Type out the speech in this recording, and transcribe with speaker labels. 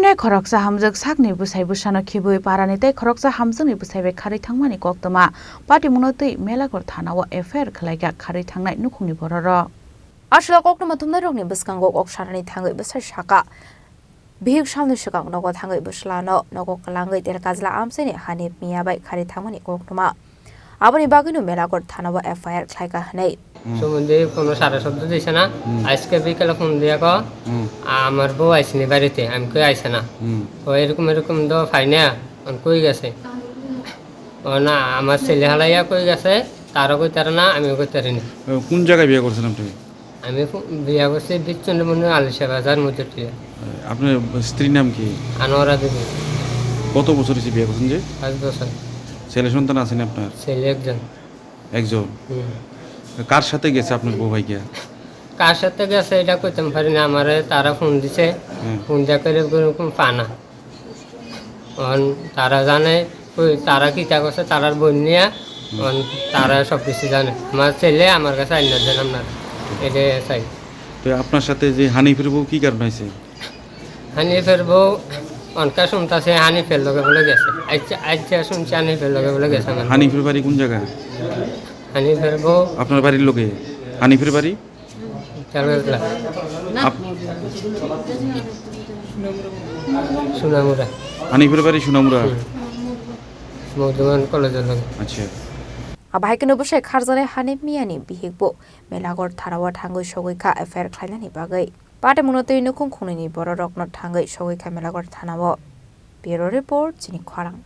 Speaker 1: tei Khoroksa Hamjwk Sakni Bwsano Khibiwi parani tei Khoroksa Hamjwkni Bwsai bai Kharwi Thangmani Koktwma Patimungo tei Melaghar Thanao FIR Khlaikha Kharwi Thangnai Nukhungni Bororok
Speaker 2: Ashla Koktwma thumnairokni bwskango oksarani thangai bwsai saka bihik samni sikang nogo thangai Bwsano nogo kalangai telkajla amseni hanip miya bai Kharwi Thangmani Koktwma aboni bagino Melaghar Thanao FIR Khlaikha hanai
Speaker 3: সম্বন্ধে কোনো সারা শব্দ দিছে না আজকে বিকেলে phone দিয়ে আমার বউ আইসিনি বাড়িতে আমি কই আইসে না ও এরকম তো পাই না কই গেছে ও না আমার ছেলে হালাইয়া কই গেছে তারও কই তার না আমিও কই তারি না
Speaker 4: কোন জায়গায় বিয়ে করছেন আপনি?
Speaker 3: আমি বিয়া করছি বিচ্ছন্দ মনে আলিশা বাজার মধ্যে
Speaker 4: আপনার স্ত্রীর নাম কি?
Speaker 3: আনোয়ারা দেবী।
Speaker 4: কত বছর হয়েছে বিয়ে করছেন যে?
Speaker 3: 5 বছর।
Speaker 4: ছেলে সন্তান আছেন আপনার?
Speaker 3: ছেলে একজন।
Speaker 4: কার সাথে গেছে আপনার বউ ভাই গিয়া?
Speaker 3: কার সাথে গেছে এটা কইতে পারি না, আমারে তারা ফোন দিছে, ফোন দিয়া করে কোনো পানা তারা জানে তারা কি তা করছে তারার বোন নিয়ে তারা সব কিছু জানে। আমার ছেলে আমার কাছে আইন না জানাম না এটা চাই।
Speaker 4: তো আপনার সাথে যে হানিফের বউ কি কারণ হয়েছে?
Speaker 3: হানিফের বউ অনকা শুনতেছে হানিফের লগে বলে গেছে, আচ্ছা শুনছি হানিফের লগে বলে গেছে।
Speaker 4: হানিফের বাড়ি কোন জায়গায়?
Speaker 3: হানিফের বউ
Speaker 4: আপনার বাড়ির লোকে? হানিফের বাড়ি
Speaker 3: সুনামুরা।
Speaker 4: হানিফের বাড়ি সুনামুরা
Speaker 3: মধুমান কলেজের লগে।
Speaker 4: আচ্ছা
Speaker 2: Abahaikino Bwsai Kharjane hanip miyani bihikbo Melaghar Thanao Thangoi Khlaikha FIR Khlainani bagai Patimungo tei Nukhung khunini Bororok no thangai Khlaikha Melaghar Thanao. Bureau report Chini Khorang.